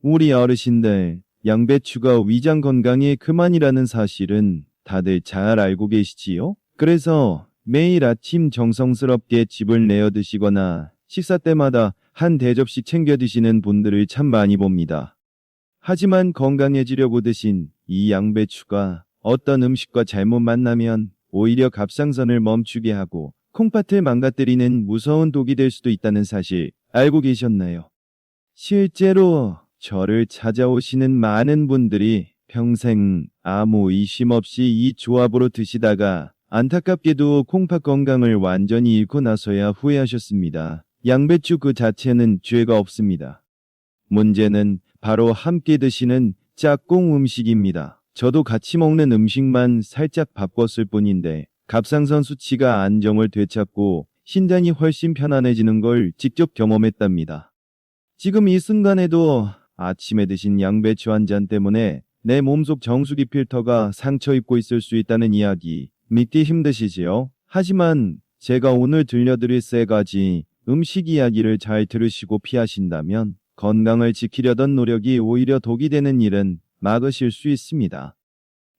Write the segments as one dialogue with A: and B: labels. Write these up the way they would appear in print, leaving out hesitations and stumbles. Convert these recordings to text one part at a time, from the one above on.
A: 우리 어르신들, 양배추가 위장 건강에 그만이라는 사실은 다들 잘 알고 계시지요? 그래서 매일 아침 정성스럽게 즙을 내어 드시거나 식사 때마다 한 대접씩 챙겨 드시는 분들을 참 많이 봅니다. 하지만 건강해지려고 드신 이 양배추가 어떤 음식과 잘못 만나면 오히려 갑상선을 멈추게 하고 콩팥을 망가뜨리는 무서운 독이 될 수도 있다는 사실 알고 계셨나요? 실제로 저를 찾아오시는 많은 분들이 평생 아무 의심 없이 이 조합으로 드시다가 안타깝게도 콩팥 건강을 완전히 잃고 나서야 후회하셨습니다. 양배추 그 자체는 죄가 없습니다. 문제는 바로 함께 드시는 짝꿍 음식입니다. 저도 같이 먹는 음식만 살짝 바꿨을 뿐인데 갑상선 수치가 안정을 되찾고 신장이 훨씬 편안해지는 걸 직접 경험했답니다. 지금 이 순간에도 아침에 드신 양배추 한 잔 때문에 내 몸속 정수기 필터가 상처 입고 있을 수 있다는 이야기 믿기 힘드시지요? 하지만 제가 오늘 들려드릴 세 가지 음식 이야기를 잘 들으시고 피하신다면 건강을 지키려던 노력이 오히려 독이 되는 일은 막으실 수 있습니다.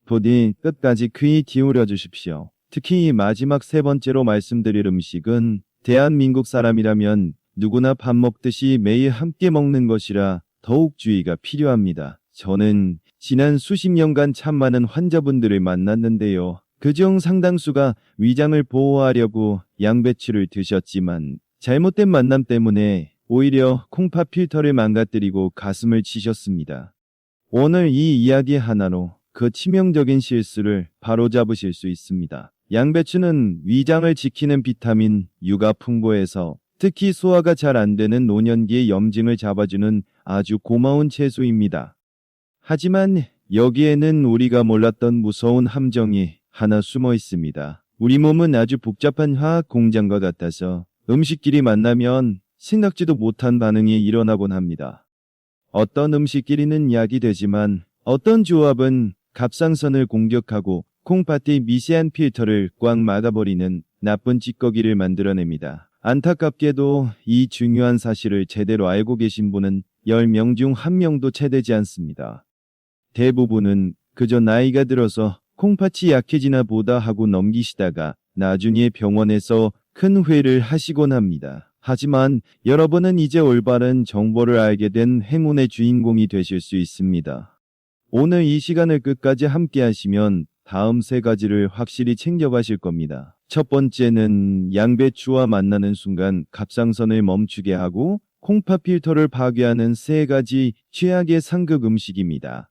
A: 부디 끝까지 귀 기울여 주십시오. 특히 이 마지막 세 번째로 말씀드릴 음식은 대한민국 사람이라면 누구나 밥 먹듯이 매일 함께 먹는 것이라 더욱 주의가 필요합니다. 저는 지난 수십 년간 참 많은 환자분들을 만났는데요. 그중 상당수가 위장을 보호하려고 양배추를 드셨지만 잘못된 만남 때문에 오히려 콩팥 필터를 망가뜨리고 가슴을 치셨습니다. 오늘 이 이야기 하나로 그 치명적인 실수를 바로잡으실 수 있습니다. 양배추는 위장을 지키는 비타민 U가 풍부해서 특히 소화가 잘 안 되는 노년기의 염증을 잡아주는 아주 고마운 채소입니다. 하지만 여기에는 우리가 몰랐던 무서운 함정이 하나 숨어 있습니다. 우리 몸은 아주 복잡한 화학 공장과 같아서 음식끼리 만나면 생각지도 못한 반응이 일어나곤 합니다. 어떤 음식끼리는 약이 되지만 어떤 조합은 갑상선을 공격하고 콩팥의 미세한 필터를 꽉 막아버리는 나쁜 찌꺼기를 만들어냅니다. 안타깝게도 이 중요한 사실을 제대로 알고 계신 분은 10명 중 1명도 채 되지 않습니다. 대부분은 그저 나이가 들어서 콩팥이 약해지나 보다 하고 넘기시다가 나중에 병원에서 큰 회를 하시곤 합니다. 하지만 여러분은 이제 올바른 정보를 알게 된 행운의 주인공이 되실 수 있습니다. 오늘 이 시간을 끝까지 함께 하시면 다음 세 가지를 확실히 챙겨가실 겁니다. 첫 번째는 양배추와 만나는 순간 갑상선을 멈추게 하고 콩팥 필터를 파괴하는 세 가지 최악의 상극 음식입니다.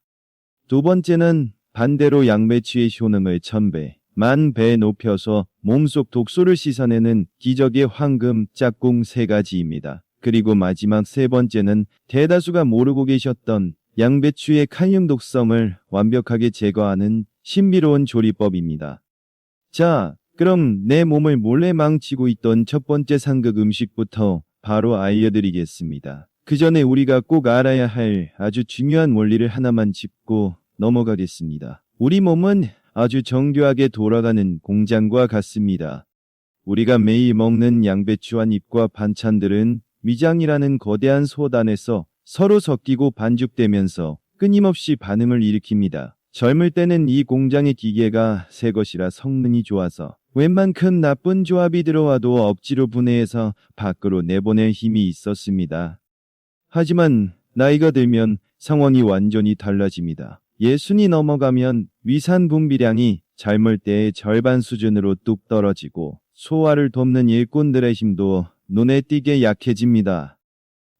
A: 두 번째는 반대로 양배추의 효능을 1000배, 10,000배 높여서 몸속 독소를 씻어내는 기적의 황금 짝꿍 세 가지입니다. 그리고 마지막 세 번째는 대다수가 모르고 계셨던 양배추의 칼륨 독성을 완벽하게 제거하는 신비로운 조리법입니다. 자, 그럼 내 몸을 몰래 망치고 있던 첫 번째 상극 음식부터 바로 알려드리겠습니다. 그 전에 우리가 꼭 알아야 할 아주 중요한 원리를 하나만 짚고 넘어가겠습니다. 우리 몸은 아주 정교하게 돌아가는 공장과 같습니다. 우리가 매일 먹는 양배추 한 잎과 반찬들은 위장이라는 거대한 소단에서 서로 섞이고 반죽되면서 끊임없이 반응을 일으킵니다. 젊을 때는 이 공장의 기계가 새 것이라 성능이 좋아서 웬만큼 나쁜 조합이 들어와도 억지로 분해해서 밖으로 내보낼 힘이 있었습니다. 하지만 나이가 들면 상황이 완전히 달라집니다. 60이 넘어가면 위산 분비량이 젊을 때의 절반 수준으로 뚝 떨어지고 소화를 돕는 일꾼들의 힘도 눈에 띄게 약해집니다.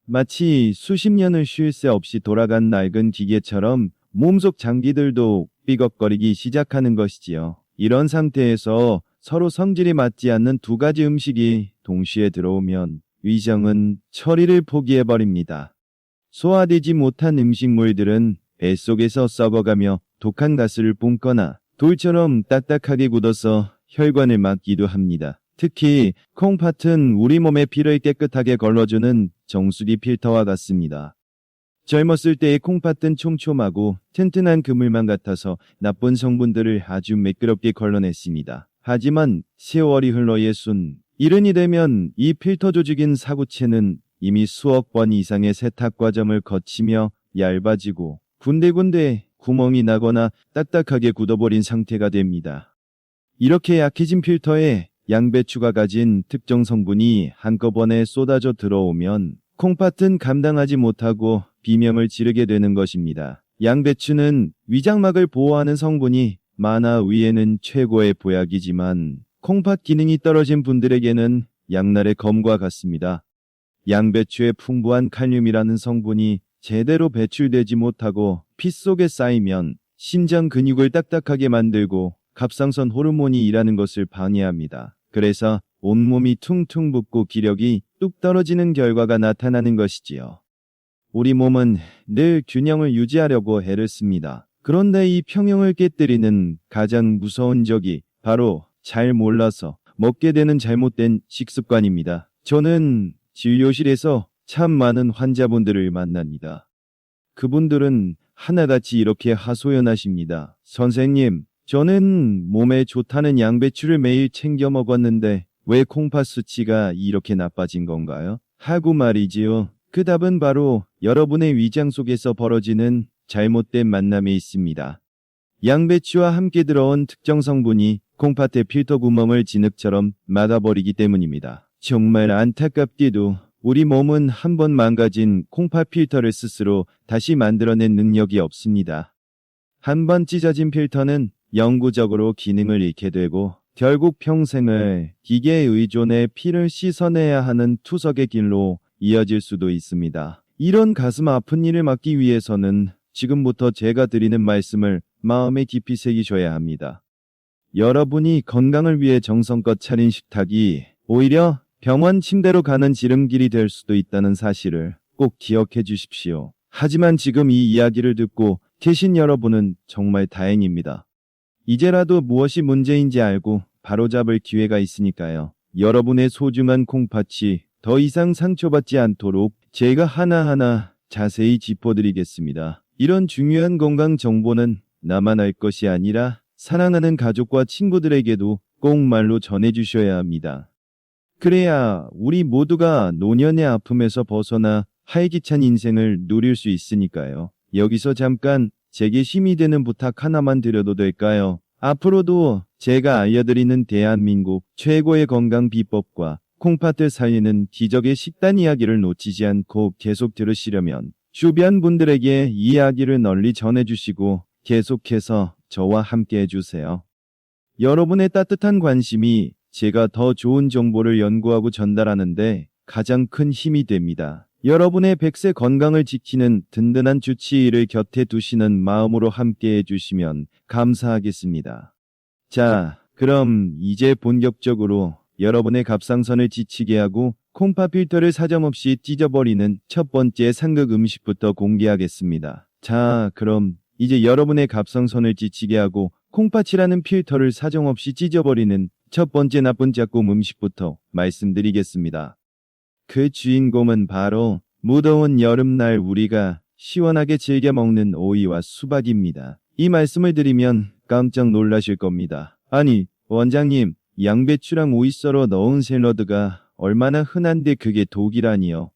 A: 마치 수십 년을 쉴 새 없이 돌아간 낡은 기계처럼 몸속 장기들도 삐걱거리기 시작하는 것이지요. 이런 상태에서 서로 성질이 맞지 않는 두 가지 음식이 동시에 들어오면 위장은 처리를 포기해버립니다. 소화되지 못한 음식물들은 뱃속에서 썩어가며 독한 가스를 뿜거나 돌처럼 딱딱하게 굳어서 혈관을 막기도 합니다. 특히 콩팥은 우리 몸의 피를 깨끗하게 걸러주는 정수기 필터와 같습니다. 젊었을 때의 콩팥은 촘촘하고 튼튼한 그물망 같아서 나쁜 성분들을 아주 매끄럽게 걸러냈습니다. 하지만 세월이 흘러 60, 70이 되면 이 필터 조직인 사구체는 이미 수억 번 이상의 세탁 과정을 거치며 얇아지고 군데군데 구멍이 나거나 딱딱하게 굳어버린 상태가 됩니다. 이렇게 약해진 필터에 양배추가 가진 특정 성분이 한꺼번에 쏟아져 들어오면 콩팥은 감당하지 못하고 비명을 지르게 되는 것입니다. 양배추는 위장막을 보호하는 성분이 많아 위에는 최고의 보약이지만 콩팥 기능이 떨어진 분들에게는 양날의 검과 같습니다. 양배추의 풍부한 칼륨이라는 성분이 제대로 배출되지 못하고 피 속에 쌓이면 심장 근육을 딱딱하게 만들고 갑상선 호르몬이 일하는 것을 방해합니다. 그래서 온몸이 퉁퉁 붓고 기력이 뚝 떨어지는 결과가 나타나는 것이지요. 우리 몸은 늘 균형을 유지하려고 애를 씁니다. 그런데 이 평형을 깨뜨리는 가장 무서운 적이 바로 잘 몰라서 먹게 되는 잘못된 식습관입니다. 저는 진료실에서 참 많은 환자분들을 만납니다. 그분들은 하나같이 이렇게 하소연하십니다. 선생님, 저는 몸에 좋다는 양배추를 매일 챙겨 먹었는데 왜 콩팥 수치가 이렇게 나빠진 건가요? 하고 말이지요. 그 답은 바로 여러분의 위장 속에서 벌어지는 잘못된 만남에 있습니다. 양배추와 함께 들어온 특정 성분이 콩팥의 필터 구멍을 진흙처럼 막아버리기 때문입니다. 정말 안타깝게도 우리 몸은 한 번 망가진 콩팥 필터를 스스로 다시 만들어낸 능력이 없습니다. 한 번 찢어진 필터는 영구적으로 기능을 잃게 되고 결국 평생을 기계에 의존해 피를 씻어내야 하는 투석의 길로 이어질 수도 있습니다. 이런 가슴 아픈 일을 막기 위해서는 지금부터 제가 드리는 말씀을 마음에 깊이 새기셔야 합니다. 여러분이 건강을 위해 정성껏 차린 식탁이 오히려 병원 침대로 가는 지름길이 될 수도 있다는 사실을 꼭 기억해 주십시오. 하지만 지금 이 이야기를 듣고 계신 여러분은 정말 다행입니다. 이제라도 무엇이 문제인지 알고 바로잡을 기회가 있으니까요. 여러분의 소중한 콩팥이 더 이상 상처받지 않도록 제가 하나하나 자세히 짚어드리겠습니다. 이런 중요한 건강 정보는 나만 알 것이 아니라 사랑하는 가족과 친구들에게도 꼭 말로 전해주셔야 합니다. 그래야 우리 모두가 노년의 아픔에서 벗어나 활기찬 인생을 누릴 수 있으니까요. 여기서 잠깐 제게 힘이 되는 부탁 하나만 드려도 될까요? 앞으로도 제가 알려드리는 대한민국 최고의 건강 비법과 콩팥을 살리는 기적의 식단 이야기를 놓치지 않고 계속 들으시려면 주변 분들에게 이 이야기를 널리 전해주시고 계속해서 저와 함께 해주세요. 여러분의 따뜻한 관심이 제가 더 좋은 정보를 연구하고 전달하는데 가장 큰 힘이 됩니다. 여러분의 100세 건강을 지키는 든든한 주치의를 곁에 두시는 마음으로 함께 해주시면 감사하겠습니다. 자, 그럼 이제 본격적으로 여러분의 갑상선을 지치게 하고 콩팥 필터를 사정없이 찢어버리는 첫 번째 상극 음식부터 공개하겠습니다. 자, 그럼 이제 여러분의 갑상선을 지치게 하고 콩팥이라는 필터를 사정없이 찢어버리는 첫 번째 나쁜 작품 음식부터 말씀드리겠습니다. 그 주인공은 바로 무더운 여름날 우리가 시원하게 즐겨 먹는 오이와 수박입니다. 이 말씀을 드리면 깜짝 놀라실 겁니다. 아니, 원장님, 양배추랑 오이 썰어 넣은 샐러드가 얼마나 흔한데 그게 독이라니요.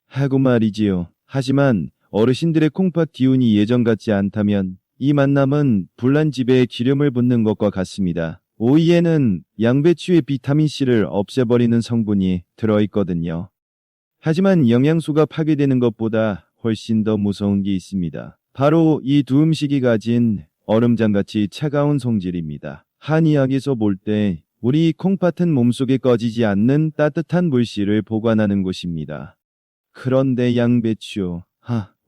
A: 하고 말이지요. 하지만 어르신들의 콩팥 기운이 예전 같지 않다면 이 만남은 불난 집에 기름을 붓는 것과 같습니다. 오이에는 양배추의 비타민C를 없애버리는 성분이 들어있거든요. 하지만 영양소가 파괴되는 것보다 훨씬 더 무서운 게 있습니다. 바로 이 두 음식이 가진 얼음장같이 차가운 성질입니다. 한의학에서 볼 때 우리 콩팥은 몸속에 꺼지지 않는 따뜻한 물질을 보관하는 곳입니다. 그런데 양배추,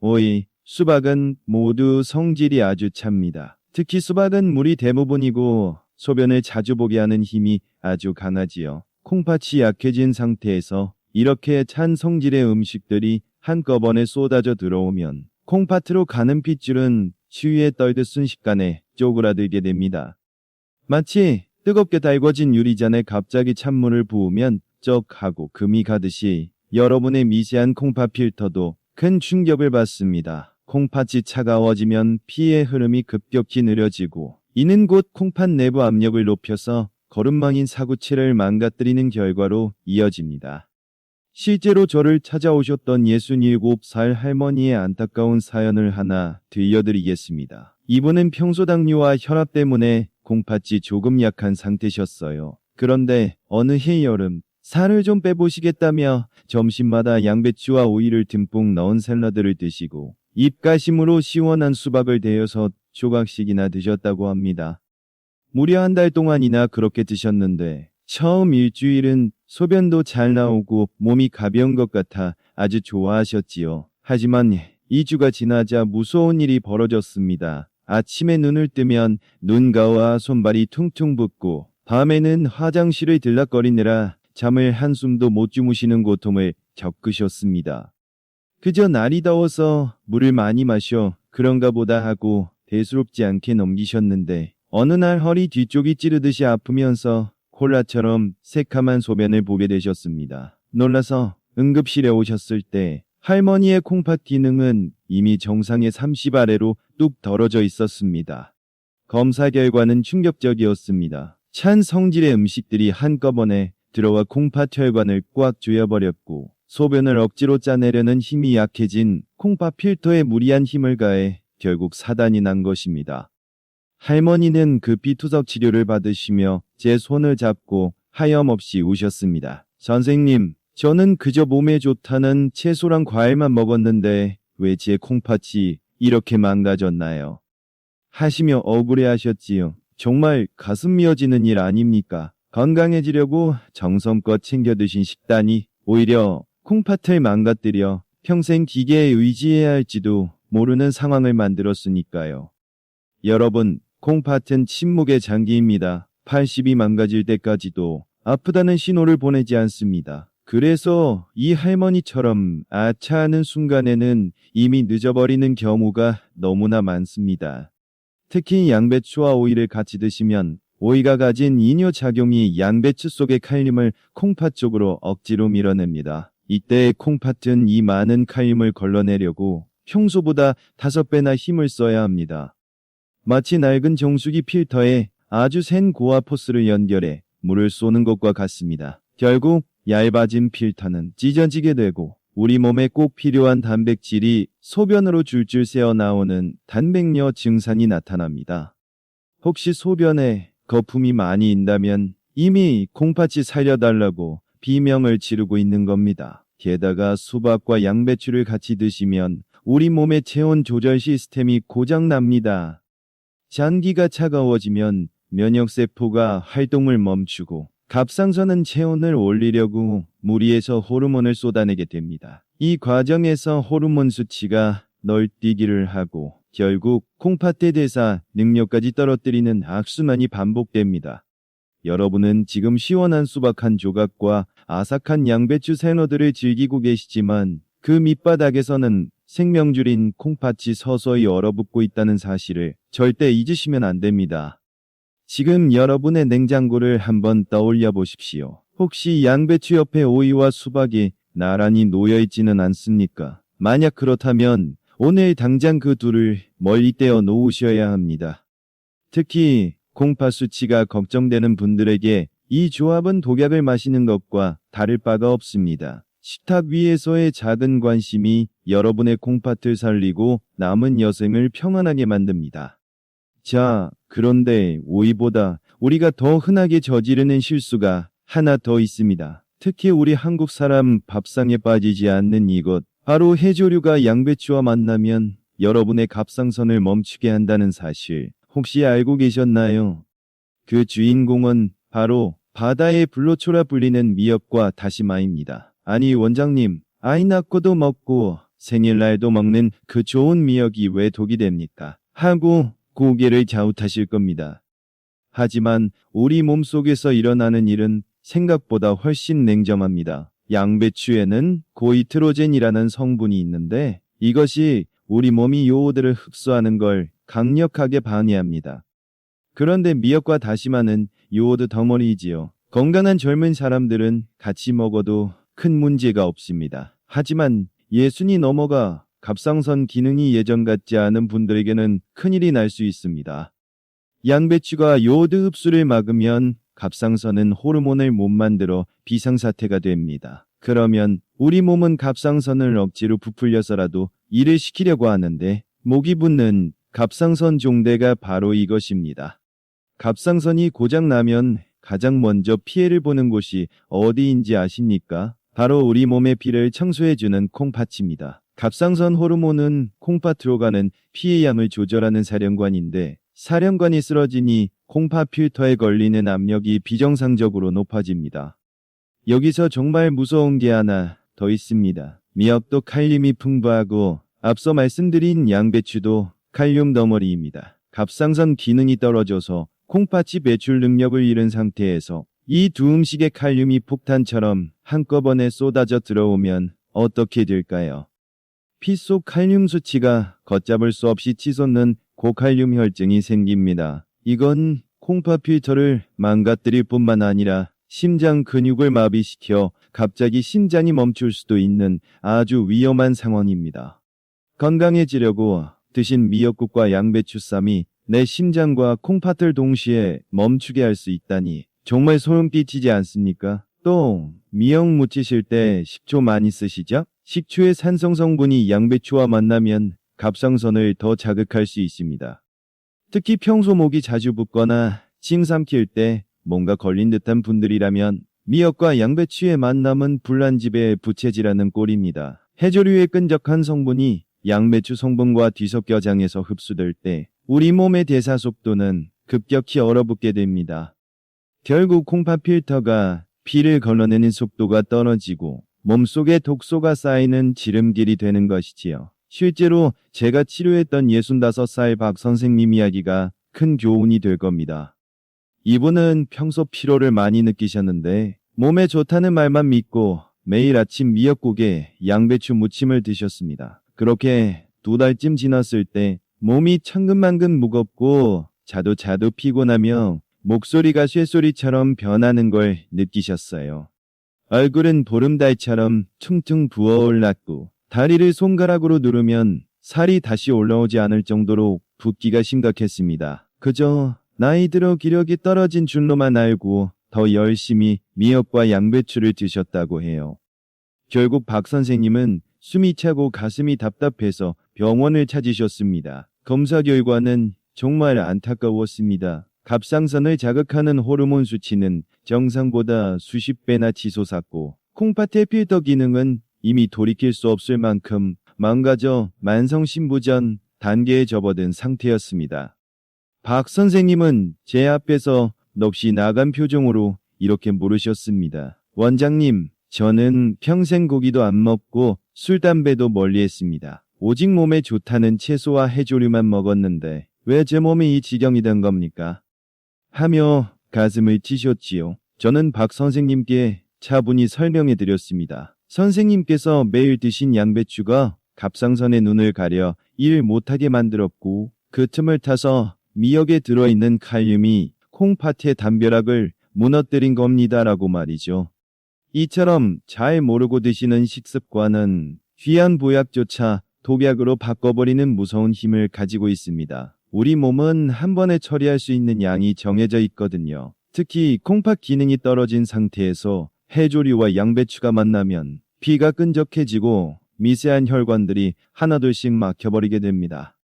A: 오이, 수박은 모두 성질이 아주 찹니다. 특히 수박은 물이 대부분이고 소변을 자주 보게 하는 힘이 아주 강하지요. 콩팥이 약해진 상태에서 이렇게 찬 성질의 음식들이 한꺼번에 쏟아져 들어오면 콩팥으로 가는 핏줄은 추위에 떨듯 순식간에 쪼그라들게 됩니다. 마치 뜨겁게 달궈진 유리잔에 갑자기 찬물을 부으면 쩍하고 금이 가듯이 여러분의 미세한 콩팥 필터도 큰 충격을 받습니다. 콩팥이 차가워지면 피의 흐름이 급격히 느려지고 이는 곧 콩팥 내부 압력을 높여서 거름망인 사구체를 망가뜨리는 결과로 이어집니다. 실제로 저를 찾아오셨던 67살 할머니의 안타까운 사연을 하나 들려드리겠습니다. 이분은 평소 당뇨와 혈압 때문에 콩팥이 조금 약한 상태셨어요. 그런데 어느 해 여름 살을 좀 빼보시겠다며 점심마다 양배추와 오이를 듬뿍 넣은 샐러드를 드시고 입가심으로 시원한 수박을 데워서 조각씩이나 드셨다고 합니다. 무려 한 달 동안이나 그렇게 드셨는데 처음 일주일은 소변도 잘 나오고 몸이 가벼운 것 같아 아주 좋아하셨지요. 하지만 2주가 지나자 무서운 일이 벌어졌습니다. 아침에 눈을 뜨면 눈가와 손발이 퉁퉁 붓고 밤에는 화장실을 들락거리느라 잠을 한숨도 못 주무시는 고통을 겪으셨습니다. 그저 날이 더워서 물을 많이 마셔 그런가 보다 하고 대수롭지 않게 넘기셨는데 어느 날 허리 뒤쪽이 찌르듯이 아프면서 콜라처럼 새카만 소변을 보게 되셨습니다. 놀라서 응급실에 오셨을 때 할머니의 콩팥 기능은 이미 정상의 30 아래로 뚝 떨어져 있었습니다. 검사 결과는 충격적이었습니다. 찬 성질의 음식들이 한꺼번에 들어와 콩팥 혈관을 꽉 조여버렸고 소변을 억지로 짜내려는 힘이 약해진 콩팥 필터에 무리한 힘을 가해 결국 사단이 난 것입니다. 할머니는 급히 투석 치료를 받으시며 제 손을 잡고 하염없이 우셨습니다. 선생님, 저는 그저 몸에 좋다는 채소랑 과일만 먹었는데 왜 제 콩팥이 이렇게 망가졌나요? 하시며 억울해하셨지요. 정말 가슴 미어지는 일 아닙니까? 건강해지려고 정성껏 챙겨 드신 식단이 오히려 콩팥을 망가뜨려 평생 기계에 의지해야 할지도 모르는 상황을 만들었으니까요. 여러분, 콩팥은 침묵의 장기입니다. 80이 망가질 때까지도 아프다는 신호를 보내지 않습니다. 그래서 이 할머니처럼 아차 하는 순간에는 이미 늦어버리는 경우가 너무나 많습니다. 특히 양배추와 오이를 같이 드시면 오이가 가진 이뇨작용이 양배추 속의 칼륨을 콩팥 쪽으로 억지로 밀어냅니다. 이때 콩팥은 이 많은 칼륨을 걸러내려고 평소보다 5배나 힘을 써야 합니다. 마치 낡은 정수기 필터에 아주 센 고압 호스를 연결해 물을 쏘는 것과 같습니다. 결국 얇아진 필터는 찢어지게 되고 우리 몸에 꼭 필요한 단백질이 소변으로 줄줄 새어 나오는 단백뇨 증상이 나타납니다. 혹시 소변에 거품이 많이 인다면 이미 콩팥이 살려달라고 비명을 지르고 있는 겁니다. 게다가 수박과 양배추를 같이 드시면 우리 몸의 체온 조절 시스템이 고장납니다. 장기가 차가워지면 면역세포가 활동을 멈추고 갑상선은 체온을 올리려고 무리해서 호르몬을 쏟아내게 됩니다. 이 과정에서 호르몬 수치가 널뛰기를 하고 결국 콩팥의 대사 능력까지 떨어뜨리는 악순환이 반복됩니다. 여러분은 지금 시원한 수박 한 조각과 아삭한 양배추 샐러드를 즐기고 계시지만 그 밑바닥에서는 생명줄인 콩팥이 서서히 얼어붙고 있다는 사실을 절대 잊으시면 안 됩니다. 지금 여러분의 냉장고를 한번 떠올려 보십시오. 혹시 양배추 옆에 오이와 수박이 나란히 놓여 있지는 않습니까? 만약 그렇다면 오늘 당장 그 둘을 멀리 떼어 놓으셔야 합니다. 특히 콩팥 수치가 걱정되는 분들에게 이 조합은 독약을 마시는 것과 다를 바가 없습니다. 식탁 위에서의 작은 관심이 여러분의 콩팥을 살리고 남은 여생을 평안하게 만듭니다. 자, 그런데 오이보다 우리가 더 흔하게 저지르는 실수가 하나 더 있습니다. 특히 우리 한국 사람 밥상에 빠지지 않는 이것, 바로 해조류가 양배추와 만나면 여러분의 갑상선을 멈추게 한다는 사실 혹시 알고 계셨나요? 그 주인공은 바로 바다의 불로초라 불리는 미역과 다시마입니다. 아니 원장님, 아이 낳고도 먹고 생일날도 먹는 그 좋은 미역이 왜 독이 됩니까? 하고 고개를 갸웃하실 겁니다. 하지만 우리 몸속에서 일어나는 일은 생각보다 훨씬 냉정합니다. 양배추에는 고이트로젠이라는 성분이 있는데 이것이 우리 몸이 요오드를 흡수하는 걸 강력하게 방해합니다. 그런데 미역과 다시마는 요오드 덩어리이지요. 건강한 젊은 사람들은 같이 먹어도 큰 문제가 없습니다. 하지만 60이 넘어가 갑상선 기능이 예전 같지 않은 분들에게는 큰일이 날 수 있습니다. 양배추가 요오드 흡수를 막으면 갑상선은 호르몬을 못 만들어 비상사태가 됩니다. 그러면 우리 몸은 갑상선을 억지로 부풀려서라도 일을 시키려고 하는데 목이 붓는 갑상선 종대가 바로 이것입니다. 갑상선이 고장나면 가장 먼저 피해를 보는 곳이 어디인지 아십니까? 바로 우리 몸의 피를 청소해주는 콩팥입니다. 갑상선 호르몬은 콩팥으로 가는 피의 양을 조절하는 사령관인데 사령관이 쓰러지니 콩팥 필터에 걸리는 압력이 비정상적으로 높아집니다. 여기서 정말 무서운 게 하나 더 있습니다. 미역도 칼륨이 풍부하고 앞서 말씀드린 양배추도 칼륨 덩어리입니다. 갑상선 기능이 떨어져서 콩팥이 배출 능력을 잃은 상태에서 이 두 음식의 칼륨이 폭탄처럼 한꺼번에 쏟아져 들어오면 어떻게 될까요? 피 속 칼륨 수치가 걷잡을 수 없이 치솟는 고칼륨 혈증이 생깁니다. 이건 콩팥 필터를 망가뜨릴 뿐만 아니라 심장 근육을 마비시켜 갑자기 심장이 멈출 수도 있는 아주 위험한 상황입니다. 건강해지려고 드신 미역국과 양배추쌈이 내 심장과 콩팥을 동시에 멈추게 할 수 있다니 정말 소름 끼치지 않습니까? 또 미역 무치실 때 식초 많이 쓰시죠? 식초의 산성 성분이 양배추와 만나면 갑상선을 더 자극할 수 있습니다. 특히 평소 목이 자주 붓거나 침 삼킬 때 뭔가 걸린 듯한 분들이라면 미역과 양배추의 만남은 불난집의 부채질하는 꼴입니다. 해조류의 끈적한 성분이 양배추 성분과 뒤섞여 장에서 흡수될 때 우리 몸의 대사 속도는 급격히 얼어붙게 됩니다. 결국 콩팥 필터가 피를 걸러내는 속도가 떨어지고 몸속에 독소가 쌓이는 지름길이 되는 것이지요. 실제로 제가 치료했던 65살 박 선생님 이야기가 큰 교훈이 될 겁니다. 이분은 평소 피로를 많이 느끼셨는데 몸에 좋다는 말만 믿고 매일 아침 미역국에 양배추 무침을 드셨습니다. 그렇게 2달쯤 지났을 때 몸이 천근만근 무겁고 자도 피곤하며 목소리가 쇠소리처럼 변하는 걸 느끼셨어요. 얼굴은 보름달처럼 퉁퉁 부어올랐고 다리를 손가락으로 누르면 살이 다시 올라오지 않을 정도로 붓기가 심각했습니다. 그저 나이 들어 기력이 떨어진 줄로만 알고 더 열심히 미역과 양배추를 드셨다고 해요. 결국 박 선생님은 숨이 차고 가슴이 답답해서 병원을 찾으셨습니다. 검사 결과는 정말 안타까웠습니다. 갑상선을 자극하는 호르몬 수치는 정상보다 수십 배나 치솟았고 콩팥의 필터 기능은 이미 돌이킬 수 없을 만큼 망가져 만성신부전 단계에 접어든 상태였습니다. 박 선생님은 제 앞에서 넋이 나간 표정으로 이렇게 물으셨습니다. 원장님, 저는 평생 고기도 안 먹고 술, 담배도 멀리했습니다. 오직 몸에 좋다는 채소와 해조류만 먹었는데 왜 제 몸이 이 지경이 된 겁니까? 하며 가슴을 치셨지요. 저는 박 선생님께 차분히 설명해 드렸습니다. 선생님께서 매일 드신 양배추가 갑상선의 눈을 가려 일 못하게 만들었고 그 틈을 타서 미역에 들어있는 칼륨이 콩팥의 담벼락을 무너뜨린 겁니다라고 말이죠. 이처럼 잘 모르고 드시는 식습관은 귀한 보약조차 독약으로 바꿔버리는 무서운 힘을 가지고 있습니다. 우리 몸은 한 번에 처리할 수 있는 양이 정해져 있거든요. 특히 콩팥 기능이 떨어진 상태에서 해조류와 양배추가 만나면 피가 끈적해지고 미세한 혈관들이 하나둘씩 막혀버리게 됩니다.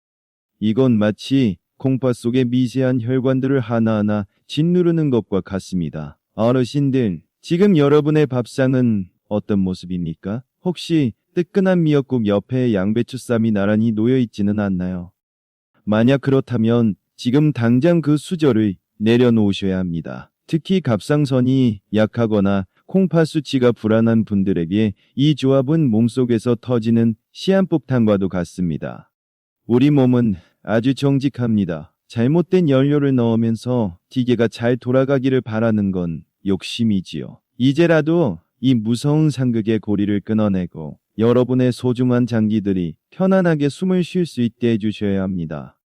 A: 이건 마치 콩팥 속의 미세한 혈관들을 하나하나 짓누르는 것과 같습니다. 어르신들, 지금 여러분의 밥상은 어떤 모습입니까? 혹시 뜨끈한 미역국 옆에 양배추쌈이 나란히 놓여있지는 않나요? 만약 그렇다면 지금 당장 그 수저를 내려놓으셔야 합니다. 특히 갑상선이 약하거나 콩팥 수치가 불안한 분들에게 이 조합은 몸속에서 터지는 시한폭탄과도 같습니다. 우리 몸은 아주 정직합니다. 잘못된 연료를 넣으면서 기계가 잘 돌아가기를 바라는 건 욕심이지요. 이제라도 이 무서운 상극의 고리를 끊어내고 여러분의 소중한 장기들이 편안하게 숨을 쉴 수 있게 해주셔야 합니다.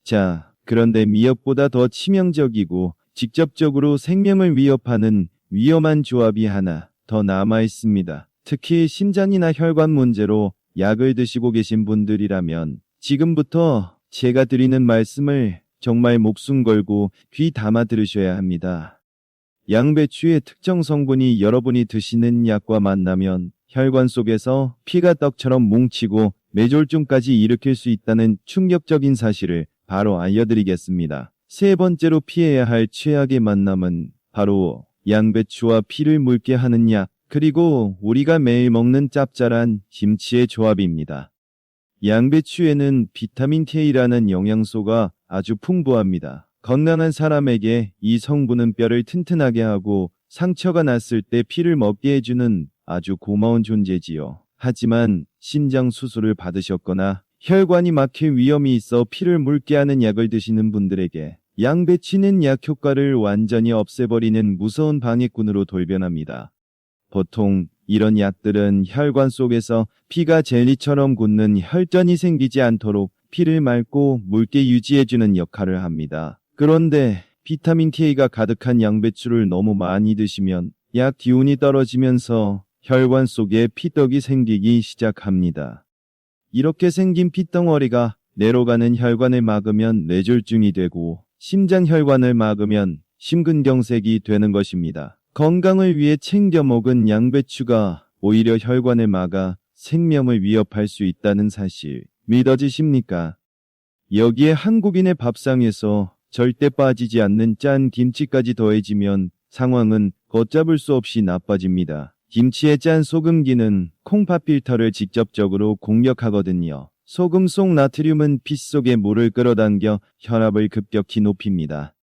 A: 자, 그런데 미역보다 더 치명적이고 직접적으로 생명을 위협하는 위험한 조합이 하나 더 남아 있습니다. 특히 심장이나 혈관 문제로 약을 드시고 계신 분들이라면 지금부터 제가 드리는 말씀을 정말 목숨 걸고 귀 담아 들으셔야 합니다. 양배추의 특정 성분이 여러분이 드시는 약과 만나면 혈관 속에서 피가 떡처럼 뭉치고 뇌졸중까지 일으킬 수 있다는 충격적인 사실을 바로 알려드리겠습니다. 세 번째로 피해야 할 최악의 만남은 바로 양배추와 피를 묽게 하는 약, 그리고 우리가 매일 먹는 짭짤한 김치의 조합입니다. 양배추에는 비타민 K라는 영양소가 아주 풍부합니다. 건강한 사람에게 이 성분은 뼈를 튼튼하게 하고 상처가 났을 때 피를 먹게 해주는 아주 고마운 존재지요. 하지만 심장 수술을 받으셨거나 혈관이 막힐 위험이 있어 피를 묽게 하는 약을 드시는 분들에게 양배추는 약 효과를 완전히 없애버리는 무서운 방해꾼으로 돌변합니다. 보통 이런 약들은 혈관 속에서 피가 젤리처럼 굳는 혈전이 생기지 않도록 피를 맑고 묽게 유지해주는 역할을 합니다. 그런데 비타민 K가 가득한 양배추를 너무 많이 드시면 약 기운이 떨어지면서 혈관 속에 피떡이 생기기 시작합니다. 이렇게 생긴 피덩어리가 뇌로 가는 혈관을 막으면 뇌졸중이 되고 심장혈관을 막으면 심근경색이 되는 것입니다. 건강을 위해 챙겨 먹은 양배추가 오히려 혈관을 막아 생명을 위협할 수 있다는 사실 믿어지십니까? 여기에 한국인의 밥상에서 절대 빠지지 않는 짠 김치까지 더해지면 상황은 걷잡을 수 없이 나빠집니다. 김치의 짠 소금기는 콩팥 필터를 직접적으로 공격하거든요. 소금 속 나트륨은 피 속의 물을 끌어당겨 혈압을 급격히 높입니다.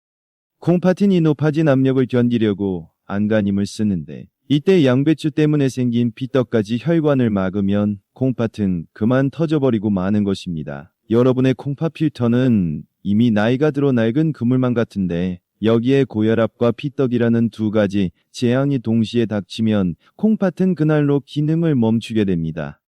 A: 콩팥은 이 높아진 압력을 견디려고 안간힘을 쓰는데 이때 양배추 때문에 생긴 피떡까지 혈관을 막으면 콩팥은 그만 터져버리고 마는 것입니다. 여러분의 콩팥 필터는 이미 나이가 들어 낡은 그물망 같은데 여기에 고혈압과 피떡이라는 두 가지 재앙이 동시에 닥치면 콩팥은 그날로 기능을 멈추게 됩니다.